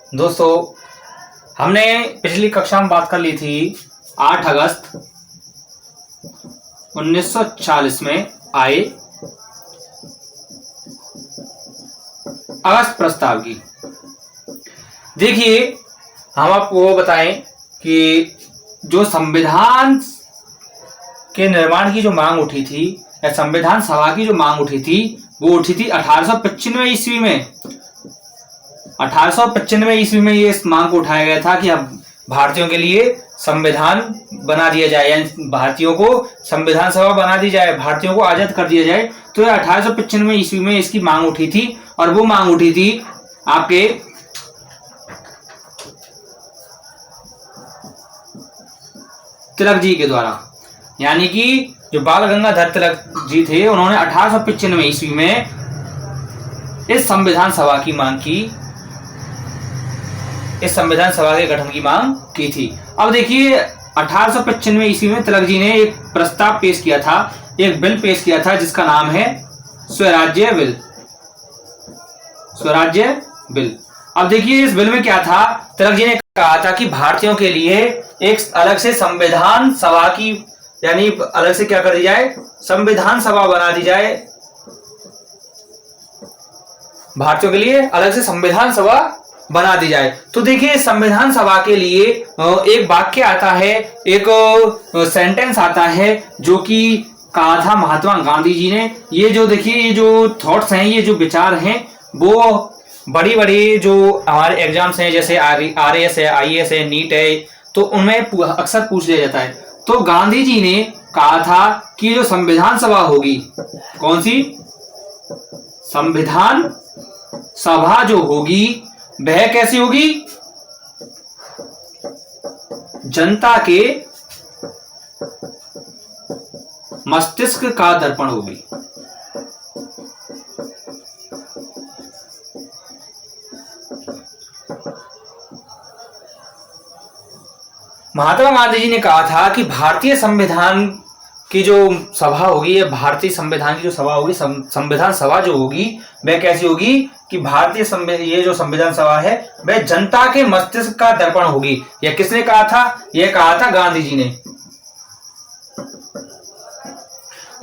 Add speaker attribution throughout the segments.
Speaker 1: दोस्तों, हमने पिछली कक्षा में बात कर ली थी 8 अगस्त 1940 में आए अगस्त प्रस्ताव की। देखिए, हम आपको बताएं कि जो संविधान के निर्माण की जो मांग उठी थी या संविधान सभा की जो मांग उठी थी वो उठी थी 1895 ईस्वी में। 1895 ईस्वी में ये इस मांग को उठाया गया था कि अब भारतीयों के लिए संविधान बना दिया जाए, यानी भारतीयों को संविधान सभा बना दी जाए, भारतीयों को आजाद कर दिया जाए। तो 1895 ईस्वी में इसकी मांग उठी थी और वो मांग उठी थी आपके तिलक जी के द्वारा, यानी कि जो बाल गंगाधर तिलक जी थे उन्होंने 1895 ईस्वी में इस संविधान सभा की मांग की, इस संविधान सभा के गठन की मांग की थी। अब देखिए, 1895 ईस्वी में तिलक जी ने एक प्रस्ताव पेश किया था, एक बिल पेश किया था जिसका नाम है स्वराज्य बिल। स्वराज्य बिल। अब देखिए, इस बिल में क्या था, तिलक जी ने कहा था कि भारतीयों के लिए एक अलग से संविधान सभा की, यानी अलग से क्या कर दी जाए, संविधान सभा बना दी जाए। भारतीयों के लिए अलग से संविधान सभा बना दी जाए। तो देखिए, संविधान सभा के लिए एक वाक्य आता है, एक सेंटेंस आता है जो कि कहा था महात्मा गांधी जी ने। ये जो देखिए, ये जो थॉट्स हैं, ये जो विचार हैं, वो बड़ी बड़ी जो हमारे एग्जाम्स हैं, जैसे RAS है, IAS है, नीट है, तो उनमें अक्सर पूछ लिया जाता है। तो गांधी जी ने कहा था कि जो संविधान सभा होगी, कौन सी संविधान सभा जो होगी वह कैसी होगी, जनता के मस्तिष्क का दर्पण होगी। महात्मा गांधी जी ने कहा था कि भारतीय संविधान की जो सभा होगी, भारतीय संविधान की जो सभा होगी, संविधान सभा जो होगी वह कैसी होगी कि ये जो संविधान सभा है वह जनता के मस्तिष्क का दर्पण होगी। यह किसने कहा था? यह कहा था गांधी जी ने।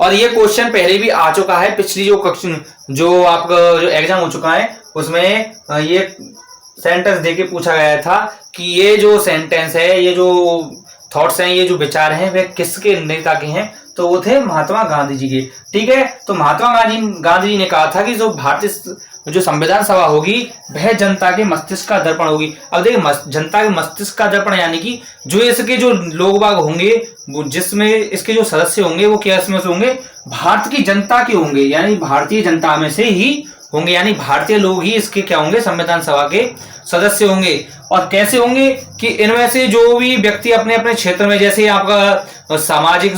Speaker 1: और ये क्वेश्चन पहले भी आ चुका है, पिछली जो आपका जो एग्जाम हो चुका है उसमें ये सेंटेंस देके पूछा गया था कि ये जो सेंटेंस है, ये जो थॉट्स हैं, ये जो विचार हैं, वे किसके नेता के हैं? तो वो थे महात्मा गांधी जी के। ठीक है, तो महात्मा गांधी जी ने कहा था कि जो भारतीय जो संविधान सभा होगी वह जनता के मस्तिष्क का दर्पण होगी। अब देखिए, जनता के मस्तिष्क का दर्पण यानी कि जो इसके जो लोग बाग होंगे, वो जिसमें इसके जो सदस्य होंगे वो क्या इसमें से होंगे, भारत की जनता के होंगे, यानी भारतीय जनता में से ही होंगे, यानी भारतीय लोग ही इसके क्या होंगे, संविधान सभा के सदस्य होंगे। और कैसे होंगे कि इनमें से जो भी व्यक्ति अपने अपने क्षेत्र में, जैसे आपका सामाजिक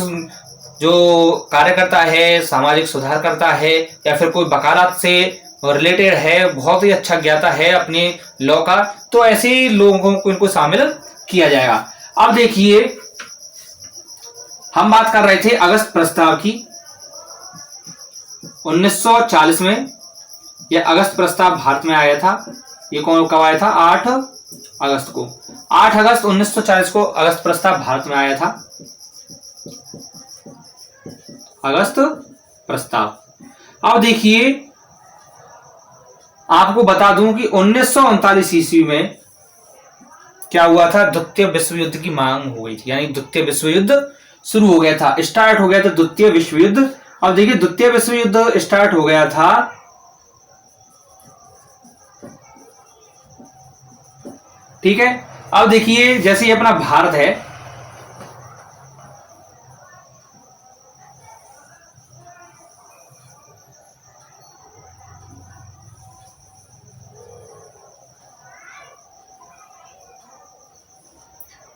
Speaker 1: जो कार्यकर्ता है, सामाजिक सुधार करता है, या फिर कोई वकालत से रिलेटेड है, बहुत ही अच्छा ज्ञाता है अपने लॉ का, तो ऐसे ही लोगों को इनको शामिल किया जाएगा। अब देखिए, हम बात कर रहे थे अगस्त प्रस्ताव की। 1940 में यह अगस्त प्रस्ताव भारत में आया था। ये कब आया था? 8 अगस्त को। 8 अगस्त 1940 को अगस्त प्रस्ताव भारत में आया था। अगस्त प्रस्ताव। अब देखिए, आपको बता दूं कि 1939 ईस्वी में क्या हुआ था, द्वितीय विश्व युद्ध की मांग हो गई थी, यानी द्वितीय विश्व युद्ध शुरू हो गया था, स्टार्ट हो गया था द्वितीय विश्व युद्ध। अब देखिए, द्वितीय विश्व युद्ध स्टार्ट हो गया था ठीक है। अब देखिए, जैसे ये अपना भारत है,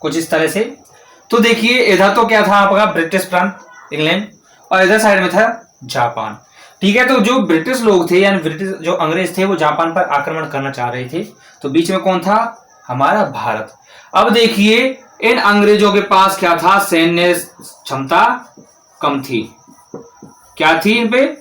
Speaker 1: कुछ इस तरह से। तो देखिए, इधर तो क्या था आपका ब्रिटिश प्रांत, इंग्लैंड, और इधर साइड में था जापान। ठीक है, तो जो ब्रिटिश लोग थे, यानी ब्रिटिश जो अंग्रेज थे, वो जापान पर आक्रमण करना चाह रहे थे। तो बीच में कौन था? हमारा भारत। अब देखिए, इन अंग्रेजों के पास क्या था? सैन्य क्षमता कम थी। क्या थी? इन पे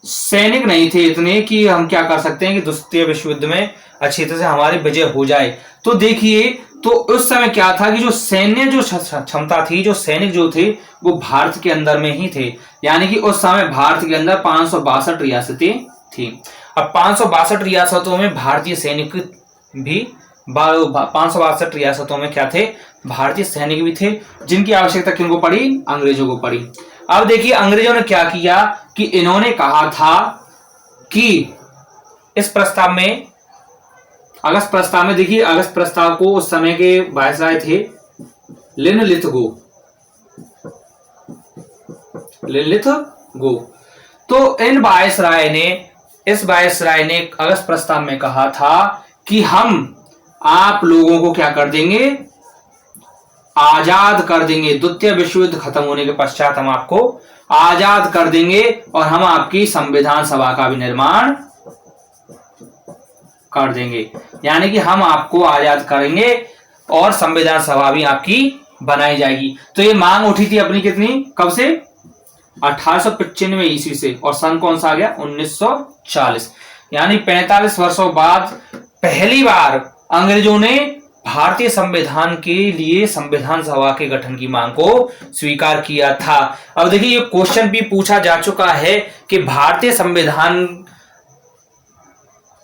Speaker 1: सैनिक नहीं थे इतने कि हम क्या कर सकते हैं कि द्वितीय विश्व युद्ध में अच्छी तरह से हमारी विजय हो जाए। तो देखिए, तो उस समय क्या था कि जो सैन्य जो क्षमता थी, जो सैनिक जो थे वो भारत के अंदर में ही थे। यानी कि उस समय भारत के अंदर 562 रियासतें थी। अब 562 रियासतों में भारतीय सैनिक भी 562 रियासतों में क्या थे, भारतीय सैनिक भी थे, जिनकी आवश्यकता किनको पड़ी, अंग्रेजों को पड़ी। अब देखिए अंग्रेजों ने क्या किया कि इन्होंने कहा था कि इस प्रस्ताव में, अगस्त प्रस्ताव में, देखिए अगस्त प्रस्ताव को उस समय के वायसराय थे लिनलिथगो। तो इस वायसराय ने अगस्त प्रस्ताव में कहा था कि हम आप लोगों को क्या कर देंगे, आजाद कर देंगे। द्वितीय विश्व युद्ध खत्म होने के पश्चात हम आपको आजाद कर देंगे और हम आपकी संविधान सभा का भी निर्माण कर देंगे। यानी कि हम आपको आजाद करेंगे और संविधान सभा भी आपकी बनाई जाएगी। तो ये मांग उठी थी अपनी कितनी, कब से, 1895 ईस्वी से, और सन कौन सा आ गया, 1940। यानी 45 वर्षों बाद पहली बार अंग्रेजों ने भारतीय संविधान के लिए संविधान सभा के गठन की मांग को स्वीकार किया था। अब देखिए ये क्वेश्चन भी पूछा जा चुका है कि भारतीय संविधान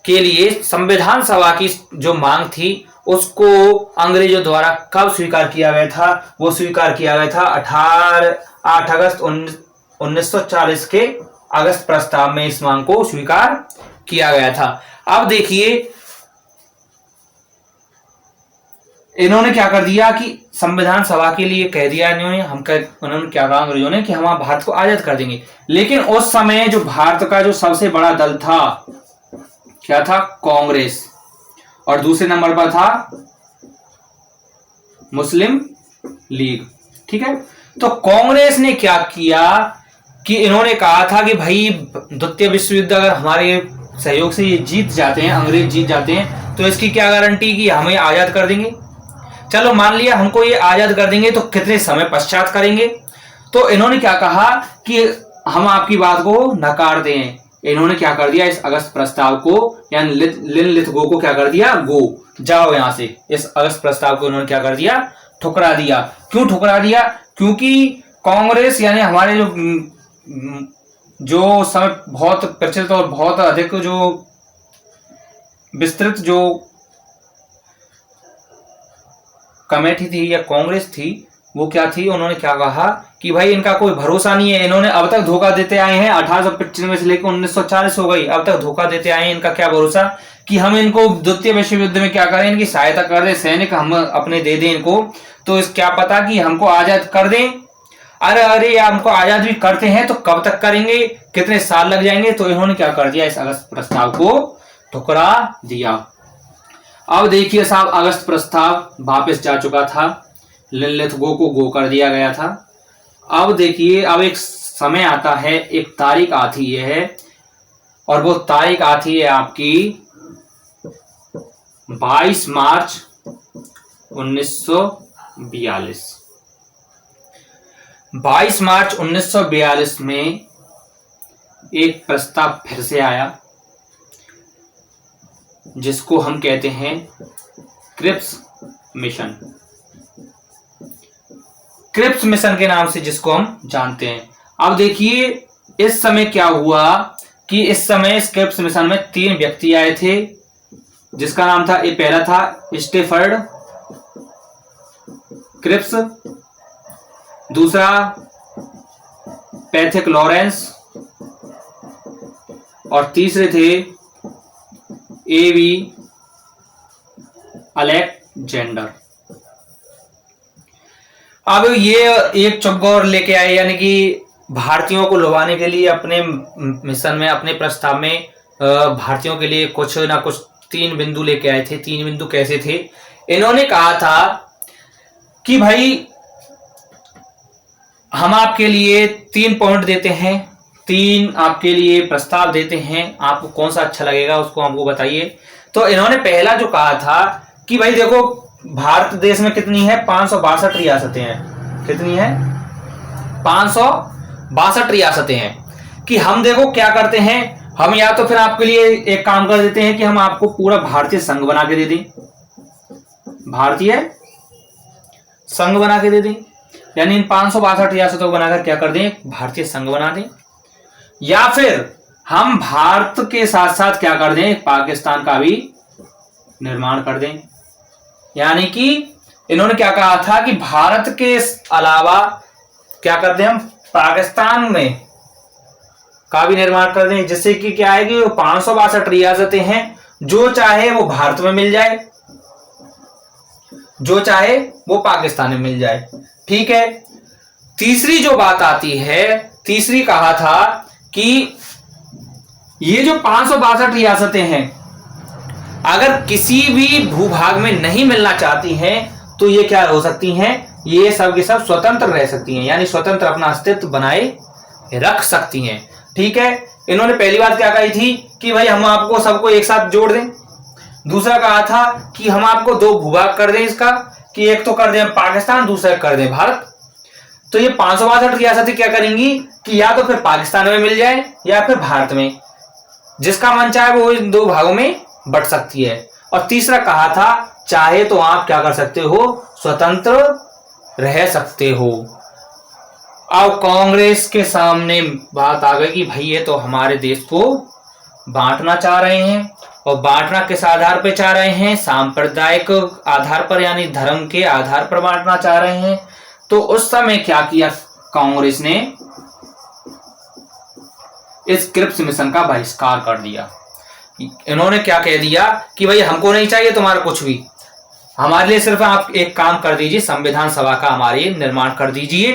Speaker 1: के लिए संविधान सभा की जो मांग थी उसको अंग्रेजों द्वारा कब स्वीकार किया गया था। वो स्वीकार किया गया था 8 अगस्त 1940 के अगस्त प्रस्ताव में इस मांग को स्वीकार किया गया था। अब देखिए इन्होंने क्या कर दिया कि संविधान सभा के लिए कह दिया उन्होंने क्या कहा अंग्रेजों ने कि हम भारत को आजाद कर देंगे। लेकिन उस समय जो भारत का जो सबसे बड़ा दल था क्या था, कांग्रेस, और दूसरे नंबर पर था मुस्लिम लीग। ठीक है, तो कांग्रेस ने क्या किया कि इन्होंने कहा था कि भाई द्वितीय विश्व युद्ध अगर हमारे सहयोग से ये जीत जाते हैं, अंग्रेज जीत जाते हैं, तो इसकी क्या गारंटी कि हमें आजाद कर देंगे। चलो मान लिया हमको ये आजाद कर देंगे, तो कितने समय पश्चात करेंगे। तो इन्होंने क्या कहा कि हम आपकी बात को नकार दें। इन्होंने क्या कर दिया, इस अगस्त प्रस्ताव को, यानी लिनलिथगो को क्या कर दिया, गो जाओ यहां से। इस अगस्त प्रस्ताव को इन्होंने क्या कर दिया, ठुकरा दिया। क्यों ठुकरा दिया, क्योंकि कांग्रेस यानी हमारे जो समय बहुत प्रचलित और बहुत अधिक जो विस्तृत जो कमेटी थी या कांग्रेस थी, वो क्या थी, उन्होंने क्या कहा कि भाई इनका कोई भरोसा नहीं है। इन्होंने अब तक धोखा देते आए हैं, 1895 से लेकर 1940 हो गई, अब तक धोखा देते आए हैं। इनका क्या भरोसा कि हम इनको द्वितीय विश्व युद्ध में क्या करें, इनकी सहायता कर दें, सैनिक हम अपने दे दें इनको, तो इस क्या पता कि हमको आजाद कर दें। अरे या हमको आजाद भी करते हैं तो कब तक करेंगे, कितने साल लग जाएंगे। तो इन्होंने क्या कर दिया, इस अगस्त प्रस्ताव को ठुकरा दिया। अब देखिए साहब, अगस्त प्रस्ताव वापस जा चुका था, लिनलिथगो को गो कर दिया गया था। अब देखिए, अब एक समय आता है, एक तारीख आती है, और वो तारीख आती है आपकी 22 मार्च 1942। 22 मार्च 1942 में एक प्रस्ताव फिर से आया, जिसको हम कहते हैं क्रिप्स मिशन। क्रिप्स मिशन के नाम से जिसको हम जानते हैं। अब देखिए इस समय क्या हुआ कि इस समय इस क्रिप्स मिशन में 3 व्यक्ति आए थे, जिसका नाम था, ये पहला था स्टेफर्ड क्रिप्स, दूसरा पैथिक लॉरेंस, और तीसरे थे एवी अलेक्जेंडर। अब ये एक चौगोर लेके आए, यानी कि भारतीयों को लुभाने के लिए अपने मिशन में, अपने प्रस्ताव में भारतीयों के लिए कुछ ना कुछ 3 बिंदु लेके आए थे। 3 बिंदु कैसे थे, इन्होंने कहा था कि भाई हम आपके लिए 3 पॉइंट देते हैं, 3 आपके लिए प्रस्ताव देते हैं, आपको कौन सा अच्छा लगेगा उसको हमको बताइए। तो इन्होंने पहला जो कहा था कि भाई देखो, भारत देश में कितनी है, 562 रियासतें हैं। कितनी है, 562 रियासतें हैं। कि हम देखो क्या करते हैं, हम या तो फिर आपके लिए एक काम कर देते हैं कि हम आपको पूरा भारतीय संघ बना के दे दें, भारतीय संघ बना के दे दें, यानी इन 562 रियासतों को बनाकर क्या कर दें, भारतीय संघ बना दें। या फिर हम भारत के साथ साथ क्या कर दें, पाकिस्तान का भी निर्माण कर दें। यानी कि इन्होंने क्या कहा था कि भारत के अलावा क्या कर दें, हम पाकिस्तान में का भी निर्माण कर दें, जिससे कि क्या है कि 562 रियासतें हैं, जो चाहे वो भारत में मिल जाए, जो चाहे वो पाकिस्तान में मिल जाए। ठीक है। तीसरी जो बात आती है, तीसरी कहा था कि ये जो 562 रियासतें हैं, अगर किसी भी भूभाग में नहीं मिलना चाहती हैं तो ये क्या हो सकती हैं, ये सब के सब स्वतंत्र रह सकती हैं, यानी स्वतंत्र अपना अस्तित्व बनाए रख सकती हैं। ठीक है। इन्होंने पहली बात क्या कही थी कि भाई हम आपको सबको एक साथ जोड़ दें। दूसरा कहा था कि हम आपको दो भूभाग कर दें इसका, कि एक तो कर दें पाकिस्तान, दूसरा कर दें भारत। तो ये 562 रियासतें क्या करेंगी कि या तो फिर पाकिस्तान में मिल जाए या फिर भारत में, जिसका मन चाहे वो इन दो भागों में बट सकती है। और तीसरा कहा था चाहे तो आप क्या कर सकते हो, स्वतंत्र रह सकते हो। अब कांग्रेस के सामने बात आ गई कि भाई ये तो हमारे देश को बांटना चाह रहे हैं, और बांटना किस आधार पर चाह रहे हैं, सांप्रदायिक आधार पर, यानी धर्म के आधार पर बांटना चाह रहे हैं। तो उस समय क्या किया कांग्रेस ने, इस क्रिप्स मिशन का बहिष्कार कर दिया। इन्होंने क्या कह दिया कि भाई हमको नहीं चाहिए तुम्हारा कुछ भी, हमारे लिए सिर्फ आप एक काम कर दीजिए, संविधान सभा का हमारे निर्माण कर दीजिए।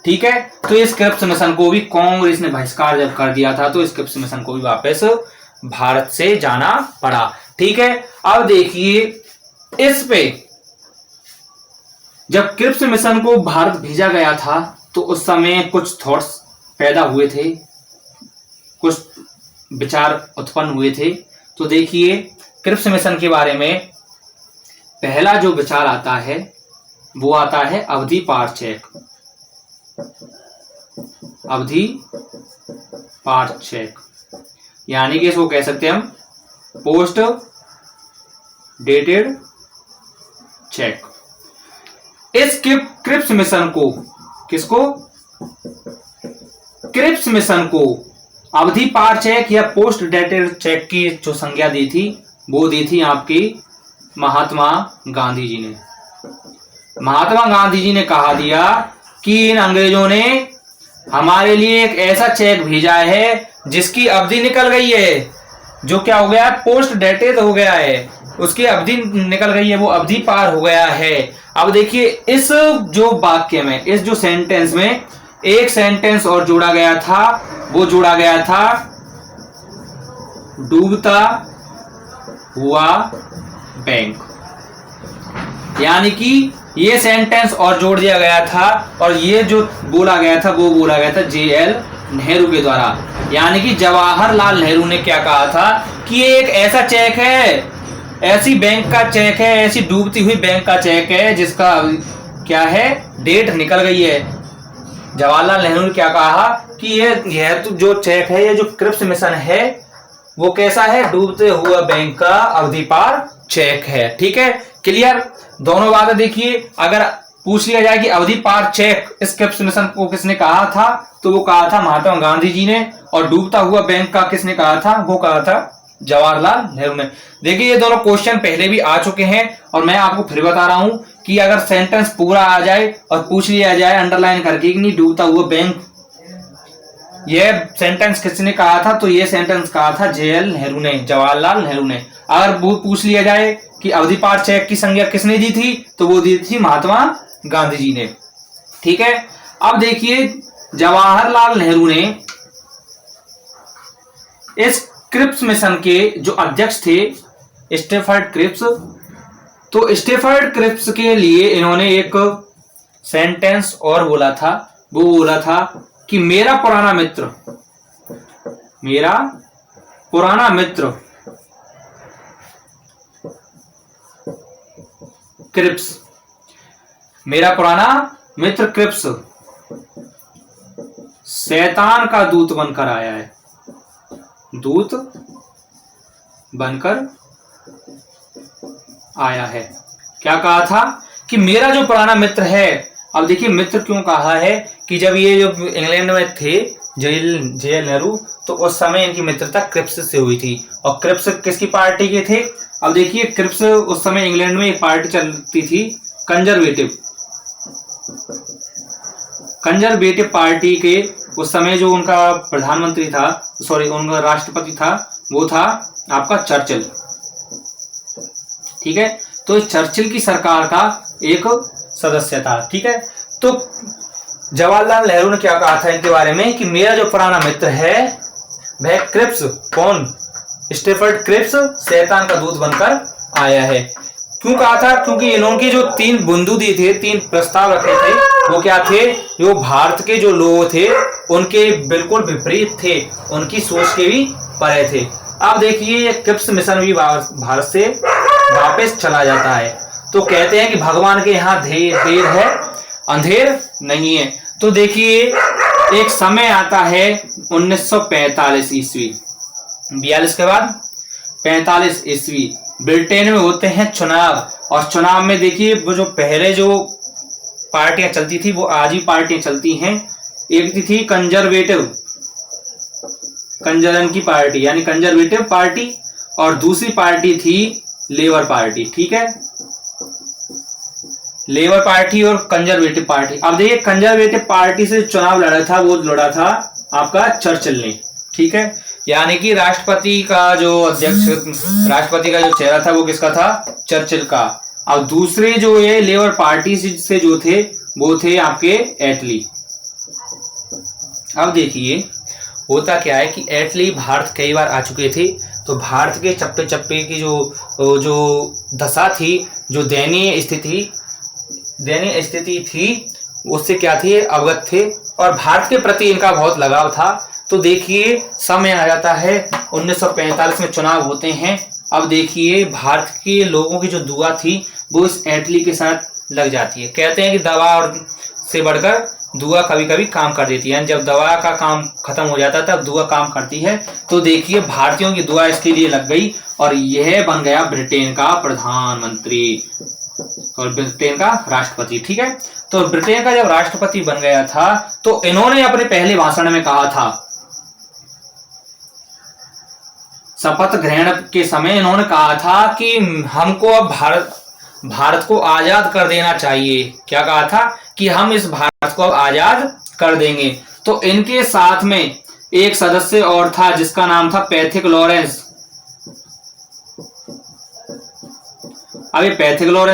Speaker 1: ठीक है। तो इस क्रिप्स मिशन को भी कांग्रेस ने बहिष्कार जब कर दिया था, तो इस क्रिप्स मिशन को भी वापस भारत से जाना पड़ा। ठीक है। अब देखिए इस पे जब क्रिप्स मिशन को भारत भेजा गया था तो उस समय कुछ थॉट्स पैदा हुए थे, कुछ विचार उत्पन्न हुए थे। तो देखिए क्रिप्स मिशन के बारे में पहला जो विचार आता है वो आता है अवधि पार चेक। अवधि पार चेक यानी कि इसको कह सकते हैं हम पोस्ट डेटेड चेक। इस क्रिप्स मिशन को, किसको, क्रिप्स मिशन को अवधि पार चेक या पोस्ट डेटेड चेक की जो संज्ञा दी थी वो दी थी आपकी महात्मा गांधी जी ने। महात्मा गांधी जी ने कहा दिया कि इन अंग्रेजों ने हमारे लिए एक ऐसा चेक भेजा है जिसकी अवधि निकल गई है, जो क्या हो गया, पोस्ट डेटेड हो गया है, उसकी अवधि निकल गई है, वो अवधि पार हो गया है। अब देखिए इस जो वाक्य में, इस जो सेंटेंस में एक सेंटेंस और जोड़ा गया था, वो जोड़ा गया था डूबता हुआ बैंक। यानी कि ये सेंटेंस और जोड़ दिया गया था, और ये जो बोला गया था वो बोला गया था JL नेहरू के द्वारा। यानी कि जवाहरलाल नेहरू ने क्या कहा था कि ये एक ऐसा चेक है, ऐसी बैंक का चेक है, ऐसी डूबती हुई बैंक का चेक है जिसका क्या है, डेट निकल गई है। जवाहरलाल नेहरू ने क्या कहा कि यह तो जो चेक है, ये जो क्रिप्स मिशन है वो कैसा है, डूबते हुए बैंक का अवधि पार चेक है। ठीक है, क्लियर। दोनों बातें देखिए, अगर पूछ लिया जाए कि अवधि पार चेक इस क्रिप्स मिशन को किसने कहा था, तो वो कहा था महात्मा गांधी जी ने, और डूबता हुआ बैंक का किसने कहा था, वो कहा था जवाहरलाल नेहरू ने। देखिए ये दोनों क्वेश्चन पहले भी आ चुके हैं, और मैं आपको फिर बता रहा हूं कि अगर सेंटेंस पूरा आ जाए और पूछ लिया जाए अंडरलाइन करके कि नहीं डूबता हुआ बैंक, ये सेंटेंस किसने कहा था, तो ये सेंटेंस कहा था JL नेहरू ने, जवाहरलाल नेहरू ने। अगर वो पूछ लिया जाए कि अवधि पार चेक की संज्ञा किसने दी थी, तो वो दी थी महात्मा गांधी जी ने। ठीक है। अब देखिए जवाहरलाल नेहरू ने इस क्रिप्स मिशन के जो अध्यक्ष थे स्टेफर्ड क्रिप्स, तो स्टेफर्ड क्रिप्स के लिए इन्होंने एक सेंटेंस और बोला था, वो बोला था कि मेरा पुराना मित्र क्रिप्स, मेरा पुराना मित्र क्रिप्स शैतान का दूत बनकर आया है, दूत बनकर आया है। क्या कहा था कि मेरा जो पुराना मित्र है। अब देखिए मित्र क्यों कहा है कि जब ये जो इंग्लैंड में थे जवाहरलाल नेहरू, तो उस समय इनकी मित्रता क्रिप्स से हुई थी। और क्रिप्स किसकी पार्टी के थे? अब देखिए क्रिप्स उस समय इंग्लैंड में एक पार्टी चलती थी कंजर्वेटिव पार्टी के। उस समय जो उनका प्रधानमंत्री था, सॉरी उनका राष्ट्रपति था, वो था आपका चर्चिल। ठीक है, तो चर्चिल की सरकार का एक सदस्य था। ठीक है, तो जवाहरलाल नेहरू ने क्या कहा था इनके बारे में कि मेरा जो पुराना मित्र है वह क्रिप्स, कौन? स्टेफर्ड क्रिप्स शैतान का दूत बनकर आया है। क्यों कहा था? क्योंकि इन्होंने जो 3 बिंदु दिए थे, 3 प्रस्ताव रखे थे, वो क्या थे? जो भारत के जो लोग थे उनके बिल्कुल विपरीत थे, उनकी सोच के भी परे थे। अब देखिए क्रिप्स मिशन भी भारत से वापस चला जाता है। तो कहते हैं कि भगवान के यहाँ देर है अंधेर नहीं है। तो देखिए एक समय आता है 1945 ईस्वी, 42 के बाद 45 ईस्वी ब्रिटेन में होते हैं चुनाव। और चुनाव में देखिए वो जो पहले जो पार्टियां चलती थी वो आज ही पार्टियां चलती हैं। एक थी कंजरन की पार्टी यानी कंजर्वेटिव पार्टी, और दूसरी पार्टी थी लेबर पार्टी। ठीक है, लेबर पार्टी और कंजर्वेटिव पार्टी। अब देखिए कंजर्वेटिव पार्टी से चुनाव लड़ा था वो लड़ा था आपका चर्चिल ने। ठीक है, यानी कि राष्ट्रपति का जो अध्यक्ष, राष्ट्रपति का जो चेहरा था वो किसका था? चर्चिल का। और दूसरे जो ये लेबर पार्टी से जो थे वो थे आपके एटली। अब देखिए होता क्या है कि एटली भारत कई बार आ चुके थे, तो भारत के चप्पे चप्पे की जो दशा थी, जो दयनीय स्थिति थी उससे क्या थी अवगत थे, और भारत के प्रति इनका बहुत लगाव था। तो देखिए समय आ जाता है 1945 में चुनाव होते हैं। अब देखिए भारत के लोगों की जो दुआ थी वो इस एटली के साथ लग जाती है। कहते हैं कि दवा और से बढ़कर दुआ कभी कभी काम कर देती है, जब दवा का काम खत्म हो जाता है तब दुआ काम करती है। तो देखिए भारतीयों की दुआ इसके लिए लग गई और यह बन गया ब्रिटेन का प्रधानमंत्री और ब्रिटेन का राष्ट्रपति। ठीक है, तो ब्रिटेन का जब राष्ट्रपति बन गया था तो इन्होंने अपने पहले भाषण में कहा था, शपथ ग्रहण के समय इन्होंने कहा था कि हमको अब भारत को आजाद कर देना चाहिए। क्या कहा था? कि हम इस भारत को अब आजाद कर देंगे। तो इनके साथ में एक सदस्य और था जिसका नाम था पैथिक लॉरेंस। अब ये पैथिक लॉरेंस